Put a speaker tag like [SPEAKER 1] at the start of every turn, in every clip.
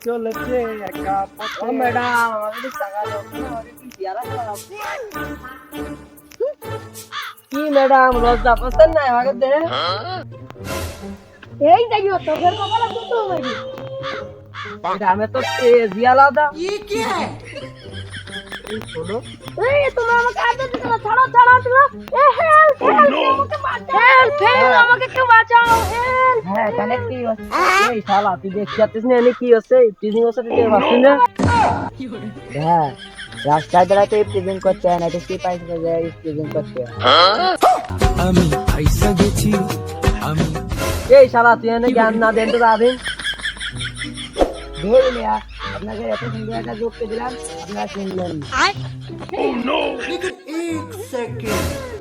[SPEAKER 1] চলেছে একা পথে।
[SPEAKER 2] ও ম্যাডাম আমাকে টাকা দাও না, আমাকে কি জিয়ারা করাবো? কি ম্যাডাম লজ্জা পাচ্ছেন না আমাকে দে?
[SPEAKER 3] এই দেখিও তোদের কপালে দুটো মারি।
[SPEAKER 2] আমি তো জিয়ালা দা।
[SPEAKER 1] শোনো
[SPEAKER 3] এই তোমরা আমাকে আদর দিতে না, ছাড়ো ছাড়ো তোমরা। এ হেল্প আমাকে বাঁচাও, হেল্প আমাকে কেউ বাঁচাও, হেল্প।
[SPEAKER 2] হ্যাঁ এখানে কি হচ্ছে? এই শালা তুই দেখতে পাচ্ছিস না এনে কি হচ্ছে? প্রিজিং হচ্ছে তুই ভাবছিস না? হ্যাঁ রাস্তায় দাঁড়াতে প্রিজিং করতে হয় না, এটা কি পাইছে যে প্রিজিং করতে হয়?
[SPEAKER 4] আমি আইসা গেছি আমি
[SPEAKER 2] এই শালা তুই এনে জ্ঞান না দেন তো যাবেন ধরে নিয়া আপনাকে এত সুন্দর একটা যোগকে দিলাম আপনারা শুনলেন না।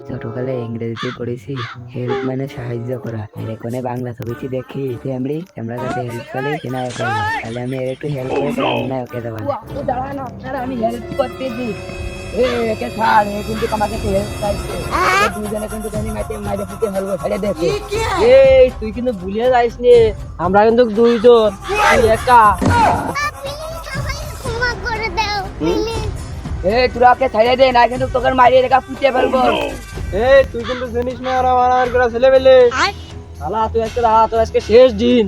[SPEAKER 2] ছোটকালে ইংরেজিতে পড়েছি হেল্প মানে সাহায্য করা, আর এখন বাংলা ছবিটি দেখি ফ্যামিলি আমরা কাছে হেল্প করে নায়ক হয়ে যায়। তাহলে আমি এর একটু হেল্প করে নায়ক হতে পারি। দাঁড়ান আপনারা আমি হেল্প করতে দিই। একে ছাড়, এ কিন্তু আমাকে হেল্প চাইছে। দুজনে কিন্তু মাইরে ফুটে হেল্প ছেড়ে দেখে। এই তুই কিন্তু ভুলে যাইস নি আমরা কিন্তু দুইজন, তুই একা।
[SPEAKER 3] ক্ষমা করে দাও প্লিজ।
[SPEAKER 2] এই তোরা ওকে ছেড়ে দে না কিন্তু তোকে মারিয়ে রেখা ফুটে ফেলবো।
[SPEAKER 1] এই তুই কিন্তু জানিস না ওরা মারামারি করে ছেলে পেলে।
[SPEAKER 2] শালা তুই আজকে দাঁড়া, তোর আজকে শেষ দিন।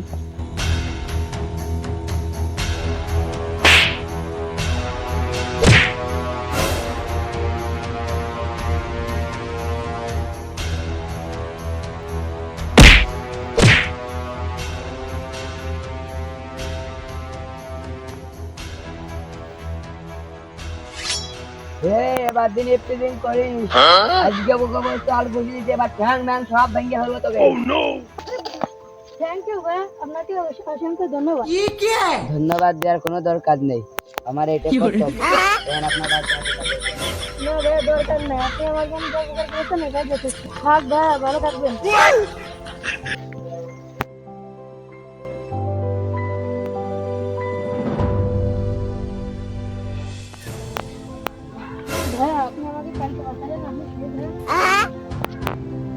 [SPEAKER 2] এবার দিন প্রেজেন্ট করিস। আজকে বলবো চাল বুঝি দিতে, এবার ঠ্যাং ম্যাং সব ভেঙে হলো তোকে।
[SPEAKER 3] থ্যাংক ইউ ভাই, আপনাকে অসংখ্য ধন্যবাদ।
[SPEAKER 2] ধন্যবাদ দেওয়ার কোনো দরকার নেই, আমার এটা কর্তব্য। এখন আপনার বাচ্চা
[SPEAKER 3] না ভাই দরকার নেই, আপনি আমার জন্য যা উপকার করেছেন এটাই যথেষ্ট। থাক ভাই, ভালো থাকবেন। ভাই আপনি আমাকে কালকে বাঁচালেন, আমি শুয়ে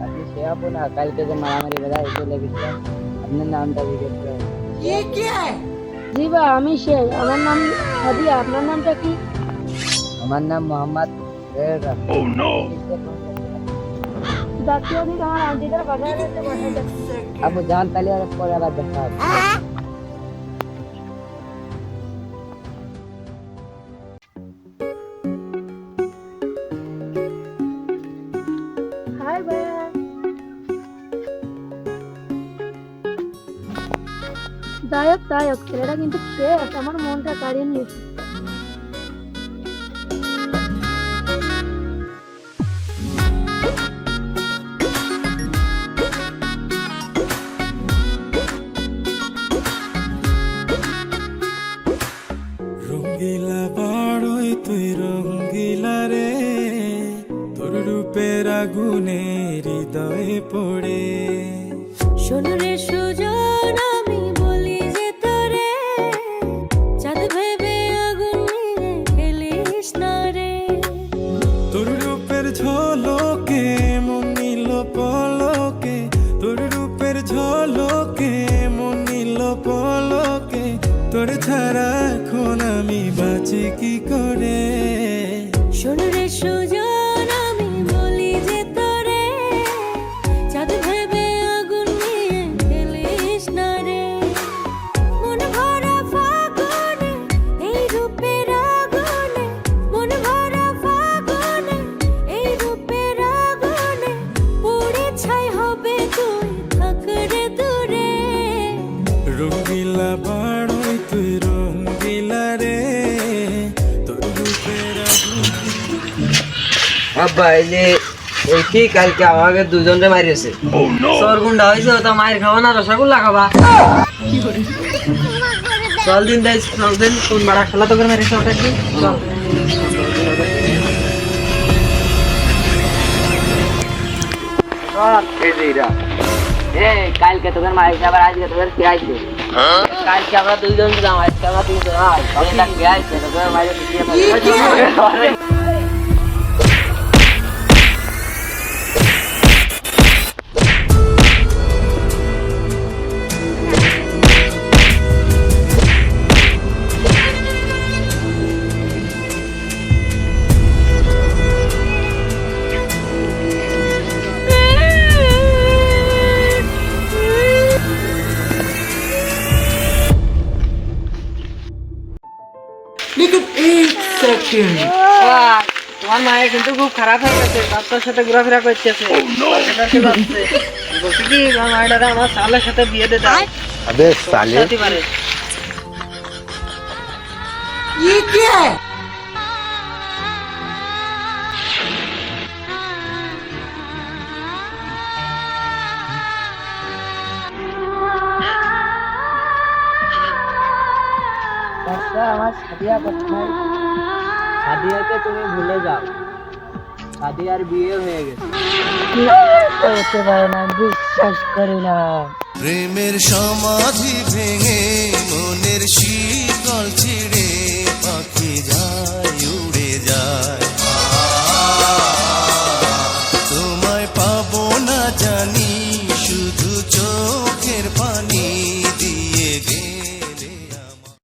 [SPEAKER 2] আপনি সে হবো না, কালকে যে মারামারি বেড়া এসে লেগেছিল আপনার নামটা জিজ্ঞেস করে।
[SPEAKER 3] জি ভাই আমি শেখ, আমার নাম হাদিয়া, আপনার নামটা কি?
[SPEAKER 2] আমার নাম মোহাম্মদ।
[SPEAKER 3] জাতীয় দিক আমার আন্টিদের বাজারে যেতে পাঠাতে।
[SPEAKER 2] আপু জান তাহলে আর পরে আবার দেখা হবে।
[SPEAKER 3] হাই ভাইয়া। দায়ক দায়ক ছেলেটা কিন্তু শেষ, আমার মনটা কাড়িয়ে নিয়েছে।
[SPEAKER 4] রঙ্গিলা বাড়ই তুই রঙ্গিলা রে, তোর রূপের আগুনে হৃদয়ে পড়ে।
[SPEAKER 5] শোনো রে সুজন আমি বলি যে তোরে, চাঁদ ভেবে আগুন নিয়ে খেলিস না রে।
[SPEAKER 4] তোর রূপের ঝলকে মন নিল পলকে, তোর রূপের ঝলকে মন নিল পলকে, তোর ছাড়া এখন আমি বাঁচি কি করে।
[SPEAKER 5] শোনো রে সুজন আমি বলি যে তোরে, চাঁদ ভেবে আগুন নিয়ে খেলিস না রে। মন ভরা ফাগুনে এই রূপের আগুনে, মন ভরা ফাগুনে এই রূপের আগুনে, পুড়ে ছাই হবে তুই থাক রে দূরে।
[SPEAKER 4] রঙ্গিলা বাড়ই তুই রঙ্গিলা রে, তোর রূপের
[SPEAKER 2] আব্বা এই যে এই কি কালকে আমাকে দুজনে মারিয়েছে। সর গুন্ডা হয়েছে, তো মায়ের খাওয়া না রসগোল্লা খাবা। চল দিন দেয়, চল দিন কোন বাড়া খেলা তো করে মারিয়েছে ওটা কি চল। কালকে তোকে মারিয়েছে, আবার আজকে তোকে কে আইছে? কালকে আমরা দুইজন ছিলাম, আজকে আমরা তিনজন। কে আইছে তোকে মারিয়েছে?
[SPEAKER 1] তোমার মায়ের কিন্তু খুব খারাপ হয়ে গেছে, বাচ্চার সাথে ঘোরাফেরা করতেছে, বলছি কি আমার মায়ের আমার সালের সাথে বিয়ে দিতে হবে।
[SPEAKER 6] अबे साले
[SPEAKER 1] হতে পারে।
[SPEAKER 2] আচ্ছা আমার সাদিয়া কোথায়? সাদিয়াকে তুমি ভুলে যাও, সাদিয়ার বিয়ে হয়ে গেছে। হতে পারে না, বিশ্বাস করি না।
[SPEAKER 4] প্রেমের সমাধি ভেঙে মনের শীতল ছিড়ে পাখি যায় উড়ে যায়